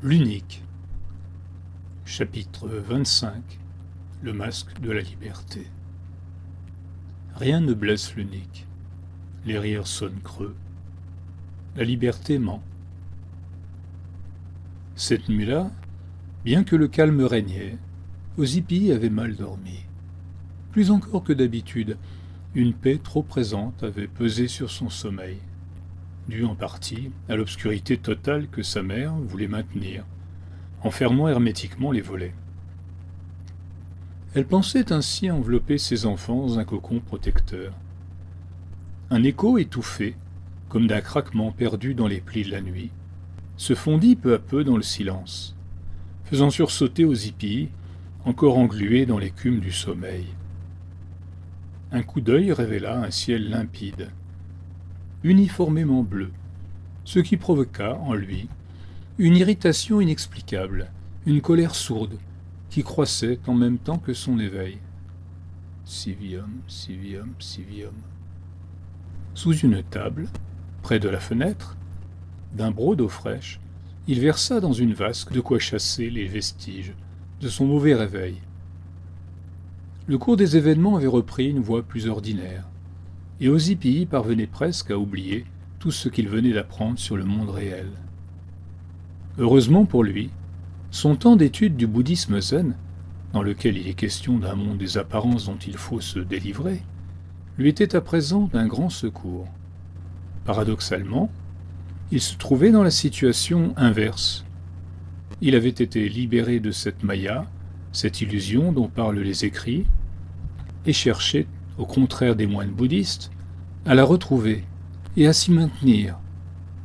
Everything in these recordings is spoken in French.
L'unique. Chapitre 25. Le masque de la liberté. Rien ne blesse l'unique. Les rires sonnent creux. La liberté ment. Cette nuit-là, bien que le calme régnait, Ozipii avait mal dormi. Plus encore que d'habitude, une paix trop présente avait pesé sur son sommeil, due en partie à l'obscurité totale que sa mère voulait maintenir, en fermant hermétiquement les volets. Elle pensait ainsi envelopper ses enfants dans un cocon protecteur. Un écho étouffé, comme d'un craquement perdu dans les plis de la nuit, se fondit peu à peu dans le silence, faisant sursauter Ozipii, encore englué dans l'écume du sommeil. Un coup d'œil révéla un ciel limpide, uniformément bleu, ce qui provoqua en lui une irritation inexplicable, une colère sourde, qui croissait en même temps que son éveil. Civium, civium, civium. Sous une table, près de la fenêtre, d'un broc d'eau fraîche, il versa dans une vasque de quoi chasser les vestiges de son mauvais réveil. Le cours des événements avait repris une voie plus ordinaire, et Ozipii parvenait presque à oublier tout ce qu'il venait d'apprendre sur le monde réel. Heureusement pour lui, son temps d'étude du bouddhisme zen, dans lequel il est question d'un monde des apparences dont il faut se délivrer, lui était à présent d'un grand secours. Paradoxalement, il se trouvait dans la situation inverse. Il avait été libéré de cette maya, cette illusion dont parlent les écrits, et cherchait, au contraire des moines bouddhistes, à la retrouver et à s'y maintenir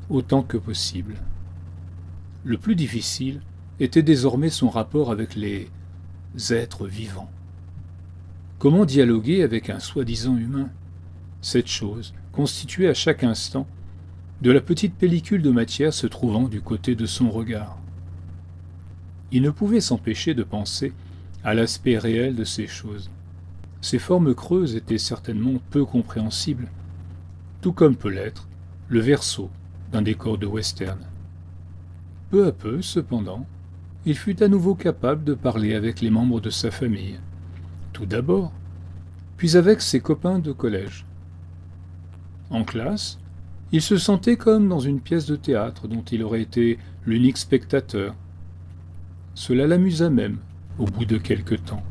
autant que possible. Le plus difficile était désormais son rapport avec les êtres vivants. Comment dialoguer avec un soi-disant humain? Cette chose constituait à chaque instant de la petite pellicule de matière se trouvant du côté de son regard. Il ne pouvait s'empêcher de penser à l'aspect réel de ces choses. Ces formes creuses étaient certainement peu compréhensibles, tout comme peut l'être le verso d'un décor de western. Peu à peu, cependant, il fut à nouveau capable de parler avec les membres de sa famille, tout d'abord, puis avec ses copains de collège. En classe, il se sentait comme dans une pièce de théâtre dont il aurait été l'unique spectateur. Cela l'amusa même, au bout de quelque temps.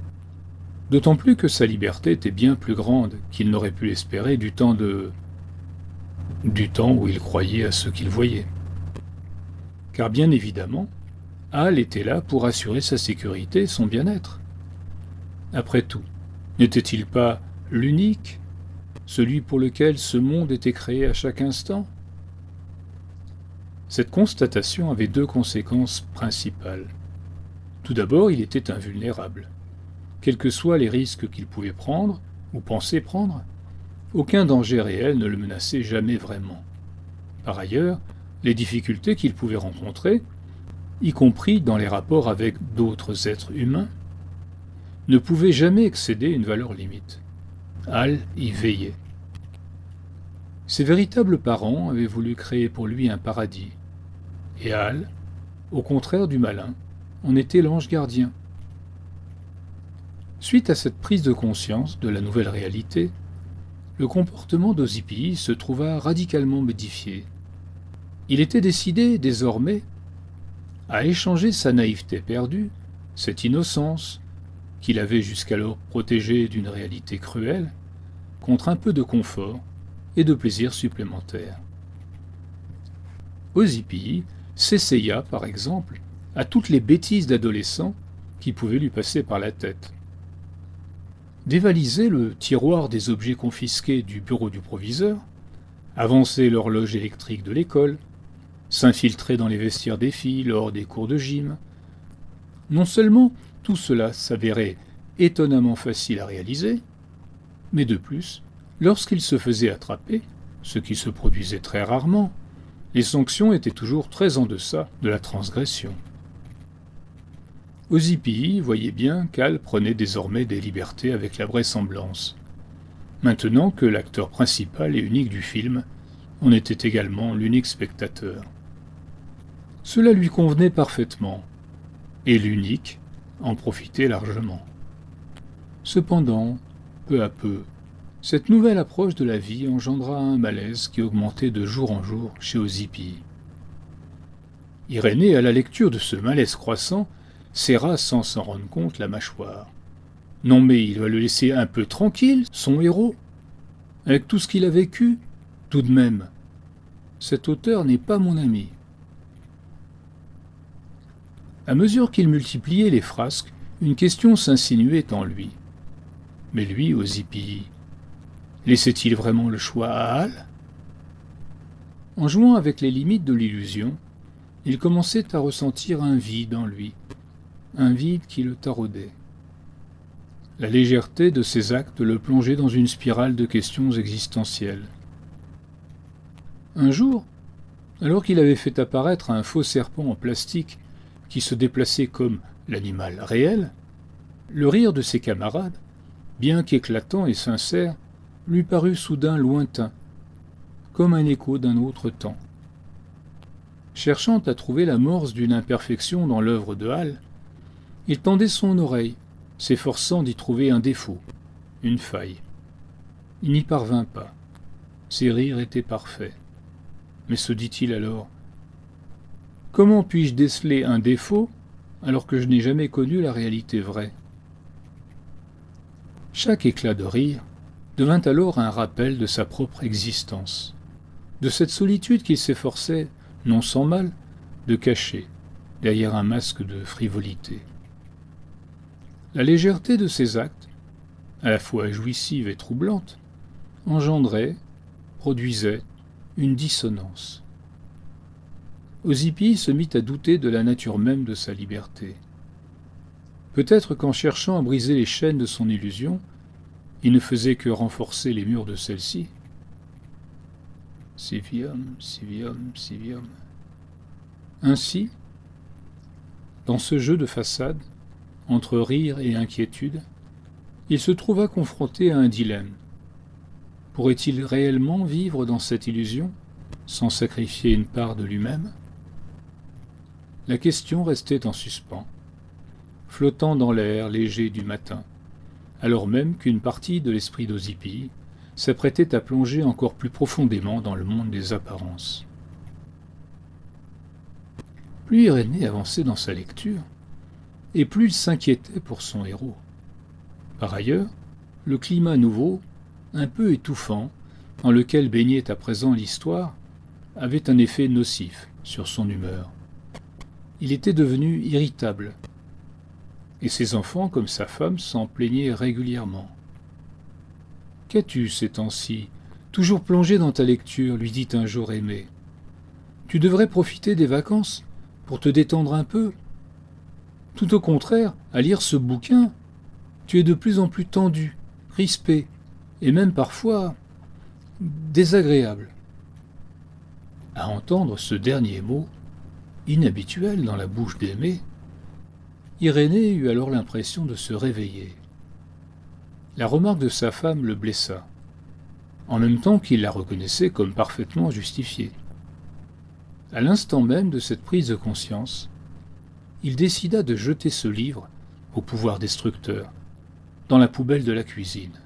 D'autant plus que sa liberté était bien plus grande qu'il n'aurait pu l'espérer du temps où il croyait à ce qu'il voyait. Car bien évidemment, Hal était là pour assurer sa sécurité et son bien-être. Après tout, n'était-il pas l'unique, celui pour lequel ce monde était créé à chaque instant? Cette constatation avait deux conséquences principales. Tout d'abord, il était invulnérable. Quels que soient les risques qu'il pouvait prendre, ou penser prendre, aucun danger réel ne le menaçait jamais vraiment. Par ailleurs, les difficultés qu'il pouvait rencontrer, y compris dans les rapports avec d'autres êtres humains, ne pouvaient jamais excéder une valeur limite. Hal y veillait. Ses véritables parents avaient voulu créer pour lui un paradis, et Hal, au contraire du malin, en était l'ange gardien. Suite à cette prise de conscience de la nouvelle réalité, le comportement d'Ozipii se trouva radicalement modifié. Il était décidé, désormais, à échanger sa naïveté perdue, cette innocence, qu'il avait jusqu'alors protégée d'une réalité cruelle, contre un peu de confort et de plaisir supplémentaires. Ozipii s'essaya, par exemple, à toutes les bêtises d'adolescent qui pouvaient lui passer par la tête. Dévaliser le tiroir des objets confisqués du bureau du proviseur, avancer l'horloge électrique de l'école, s'infiltrer dans les vestiaires des filles lors des cours de gym. Non seulement tout cela s'avérait étonnamment facile à réaliser, mais de plus, lorsqu'il se faisait attraper, ce qui se produisait très rarement, les sanctions étaient toujours très en deçà de la transgression. Ozipii voyait bien qu'Hal prenait désormais des libertés avec la vraisemblance, maintenant que l'acteur principal et unique du film en était également l'unique spectateur. Cela lui convenait parfaitement, et l'unique en profitait largement. Cependant, peu à peu, cette nouvelle approche de la vie engendra un malaise qui augmentait de jour en jour chez Ozypie. Irénée, à la lecture de ce malaise croissant, serra sans s'en rendre compte la mâchoire. Non mais il va le laisser un peu tranquille, son héros. Avec tout ce qu'il a vécu, tout de même. Cet auteur n'est pas mon ami. À mesure qu'il multipliait les frasques, une question s'insinuait en lui. Mais lui, Ozypie, laissait-il vraiment le choix à Hal? En jouant avec les limites de l'illusion, il commençait à ressentir un vide en lui, un vide qui le taraudait. La légèreté de ses actes le plongeait dans une spirale de questions existentielles. Un jour, alors qu'il avait fait apparaître un faux serpent en plastique qui se déplaçait comme l'animal réel, le rire de ses camarades, bien qu'éclatant et sincère, lui parut soudain lointain, comme un écho d'un autre temps. Cherchant à trouver l'amorce d'une imperfection dans l'œuvre de Hal, il tendait son oreille, s'efforçant d'y trouver un défaut, une faille. Il n'y parvint pas. Ses rires étaient parfaits. Mais se dit-il alors, « Comment puis-je déceler un défaut alors que je n'ai jamais connu la réalité vraie ?» Chaque éclat de rire devint alors un rappel de sa propre existence, de cette solitude qu'il s'efforçait, non sans mal, de cacher derrière un masque de frivolité. La légèreté de ses actes, à la fois jouissive et troublante, engendrait, produisait une dissonance. Ozypie se mit à douter de la nature même de sa liberté. Peut-être qu'en cherchant à briser les chaînes de son illusion, il ne faisait que renforcer les murs de celle-ci. Civium, civium, civium. Ainsi, dans ce jeu de façade, entre rire et inquiétude, il se trouva confronté à un dilemme. Pourrait-il réellement vivre dans cette illusion, sans sacrifier une part de lui-même? La question restait en suspens, flottant dans l'air léger du matin, alors même qu'une partie de l'esprit d'Ozypie s'apprêtait à plonger encore plus profondément dans le monde des apparences. Plus Irénée avançait dans sa lecture, et plus il s'inquiétait pour son héros. Par ailleurs, le climat nouveau, un peu étouffant, dans lequel baignait à présent l'histoire, avait un effet nocif sur son humeur. Il était devenu irritable, et ses enfants, comme sa femme, s'en plaignaient régulièrement. « Qu'as-tu ces temps-ci, toujours plongé dans ta lecture ?» lui dit un jour Aimée. « Tu devrais profiter des vacances pour te détendre un peu. Tout au contraire, à lire ce bouquin, tu es de plus en plus tendu, crispé, et même parfois désagréable. » À entendre ce dernier mot, inhabituel dans la bouche d'Aimée, Irénée eut alors l'impression de se réveiller. La remarque de sa femme le blessa, en même temps qu'il la reconnaissait comme parfaitement justifiée. À l'instant même de cette prise de conscience, il décida de jeter ce livre, au pouvoir destructeur, dans la poubelle de la cuisine.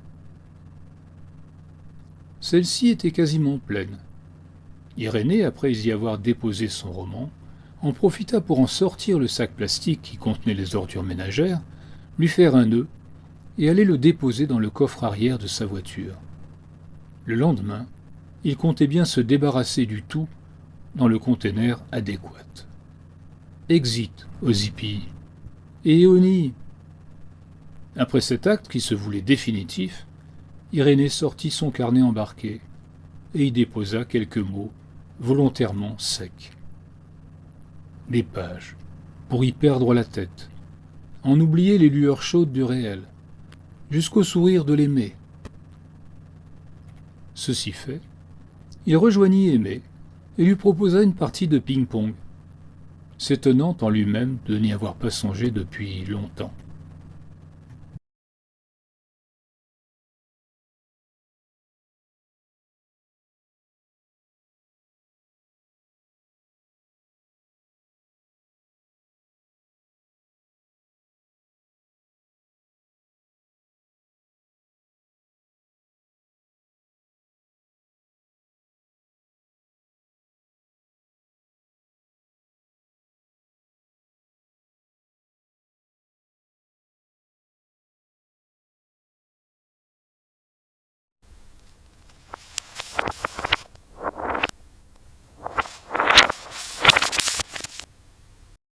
Celle-ci était quasiment pleine. Irénée, après y avoir déposé son roman, en profita pour en sortir le sac plastique qui contenait les ordures ménagères, lui faire un nœud et aller le déposer dans le coffre arrière de sa voiture. Le lendemain, il comptait bien se débarrasser du tout dans le conteneur adéquat. Exit, Ozypie. Et Éonie. Après cet acte qui se voulait définitif, Irénée sortit son carnet embarqué et y déposa quelques mots volontairement secs. Des pages, pour y perdre la tête, en oublier les lueurs chaudes du réel, jusqu'au sourire de l'aimé. Ceci fait, il rejoignit Aimée et lui proposa une partie de ping-pong, s'étonnant en lui-même de n'y avoir pas songé depuis longtemps.